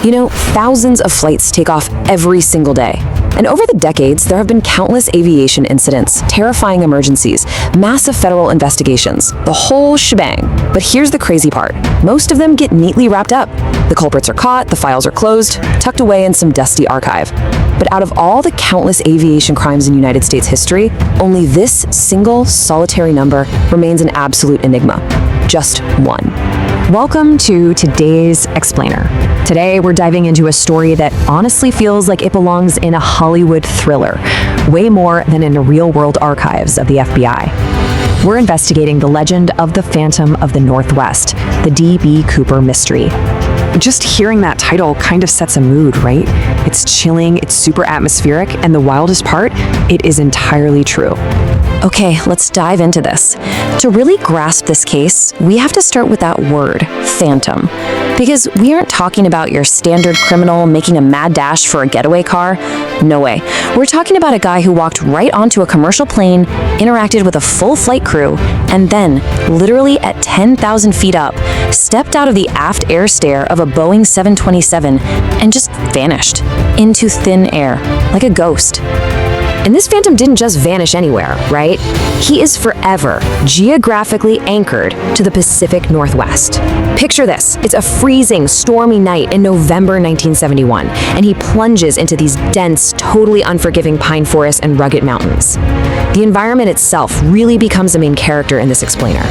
You know, thousands of flights take off every single day. And over the decades, there have been countless aviation incidents, terrifying emergencies, massive federal investigations, the whole shebang. But here's the crazy part. Most of them get neatly wrapped up. The culprits are caught, the files are closed, tucked away in some dusty archive. But out of all the countless aviation crimes in United States history, only this single solitary number remains an absolute enigma. Just one. Welcome to today's Explainer. Today, we're diving into a story that honestly feels like it belongs in a Hollywood thriller, way more than in the real-world archives of the FBI. We're investigating the legend of the Phantom of the Northwest, the D.B. Cooper mystery. Just hearing that title kind of sets a mood, right? It's chilling, it's super atmospheric, and the wildest part, it is entirely true. Okay, let's dive into this. To really grasp this case, we have to start with that word, phantom. Because we aren't talking about your standard criminal making a mad dash for a getaway car. No way. We're talking about a guy who walked right onto a commercial plane, interacted with a full flight crew, and then, literally at 10,000 feet up, stepped out of the aft air stair of a Boeing 727 and just vanished into thin air, like a ghost. And this phantom didn't just vanish anywhere, right? He is forever geographically anchored to the Pacific Northwest. Picture this. It's a freezing, stormy night in November 1971, and he plunges into these dense, totally unforgiving pine forests and rugged mountains. The environment itself really becomes the main character in this explainer.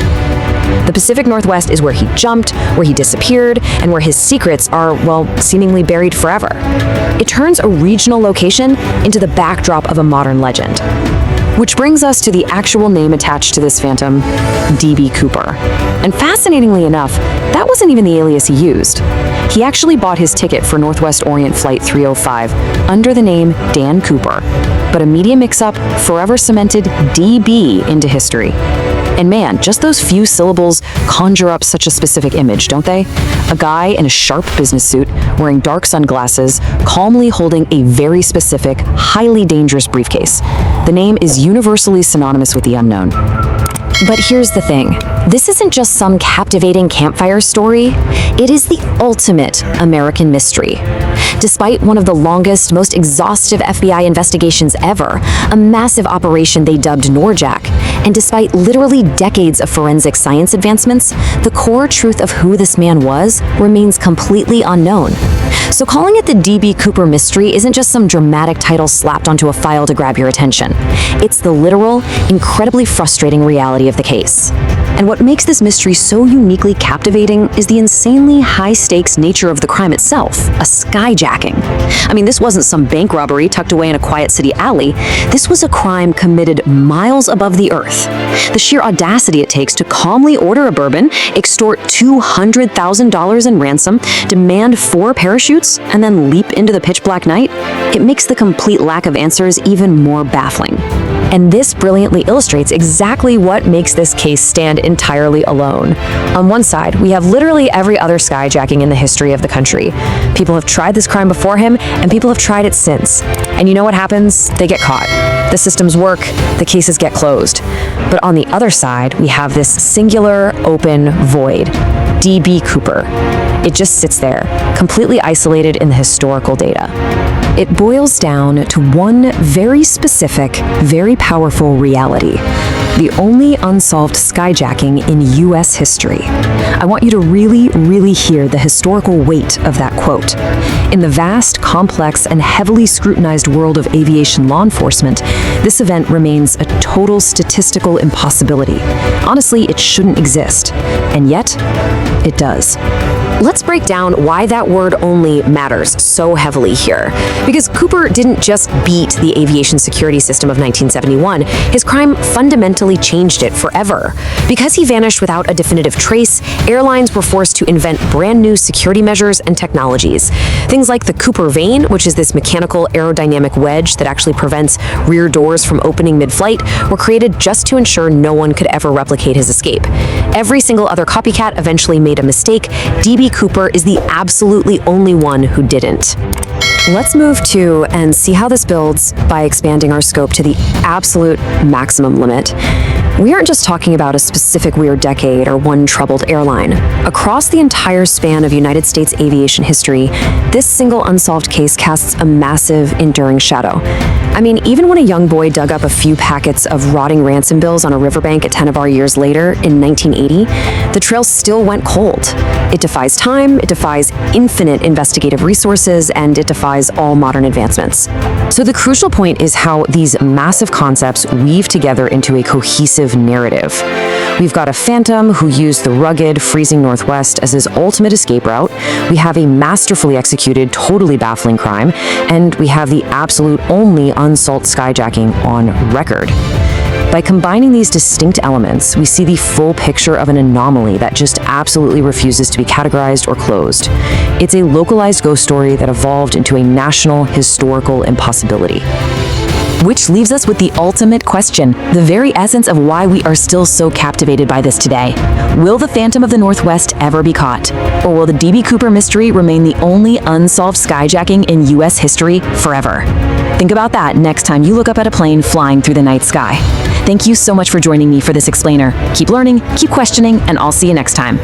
The Pacific Northwest is where he jumped, where he disappeared, and where his secrets are, well, seemingly buried forever. It turns a regional location into the backdrop of a modern legend. Which brings us to the actual name attached to this phantom, D.B. Cooper. And fascinatingly enough, that wasn't even the alias he used. He actually bought his ticket for Northwest Orient Flight 305 under the name Dan Cooper. But a media mix-up forever cemented D.B. into history. And man, just those few syllables conjure up such a specific image, don't they? A guy in a sharp business suit, wearing dark sunglasses, calmly holding a very specific, highly dangerous briefcase. The name is universally synonymous with the unknown. But here's the thing. This isn't just some captivating campfire story. It is the ultimate American mystery. Despite one of the longest, most exhaustive FBI investigations ever, a massive operation they dubbed NORJAK, and despite literally decades of forensic science advancements, the core truth of who this man was remains completely unknown. So calling it the D.B. Cooper mystery isn't just some dramatic title slapped onto a file to grab your attention. It's the literal, incredibly frustrating reality of the case. And what makes this mystery so uniquely captivating is the insanely high-stakes nature of the crime itself, a skyjacking. I mean, this wasn't some bank robbery tucked away in a quiet city alley. This was a crime committed miles above the earth. The sheer audacity it takes to calmly order a Bourbon, extort $200,000 in ransom, demand 4 parachutes, and then leap into the pitch-black night, it makes the complete lack of answers even more baffling. And this brilliantly illustrates exactly what makes this case stand entirely alone. On one side, we have literally every other skyjacking in the history of the country. People have tried this crime before him, and people have tried it since. And you know what happens? They get caught. The systems work, the cases get closed. But on the other side, we have this singular, open void. D.B. Cooper. It just sits there, completely isolated in the historical data. It boils down to one very specific, very powerful reality. The only unsolved skyjacking in U.S. history. I want you to really hear the historical weight of that quote. In the vast, complex, and heavily scrutinized world of aviation law enforcement, this event remains a total statistical impossibility. Honestly, it shouldn't exist. And yet, it does. Let's break down why that word only matters so heavily here. Because Cooper didn't just beat the aviation security system of 1971, his crime fundamentally changed it forever. Because he vanished without a definitive trace, airlines were forced to invent brand new security measures and technologies. Things like the Cooper vane, which is this mechanical aerodynamic wedge that actually prevents rear doors from opening mid-flight, were created just to ensure no one could ever replicate his escape. Every single other copycat eventually made a mistake. D.B. Cooper is the absolutely only one who didn't. Let's move to and see how this builds by expanding our scope to the absolute maximum limit. We aren't just talking about a specific weird decade or one troubled airline. Across the entire span of United States aviation history, this single unsolved case casts a massive, enduring shadow. I mean, even when a young boy dug up a few packets of rotting ransom bills on a riverbank 10 of our years later, in 1980, the trail still went cold. It defies time, it defies infinite investigative resources, and it defies all modern advancements. So the crucial point is how these massive concepts weave together into a cohesive narrative. We've got a phantom who used the rugged, freezing Northwest as his ultimate escape route. We have a masterfully executed, totally baffling crime, and we have the absolute only unsolved skyjacking on record. By combining these distinct elements, we see the full picture of an anomaly that just absolutely refuses to be categorized or closed. It's a localized ghost story that evolved into a national historical impossibility. Which leaves us with the ultimate question, the very essence of why we are still so captivated by this today. Will the Phantom of the Northwest ever be caught? Or will the D.B. Cooper mystery remain the only unsolved skyjacking in U.S. history forever? Think about that next time you look up at a plane flying through the night sky. Thank you so much for joining me for this explainer. Keep learning, keep questioning, and I'll see you next time.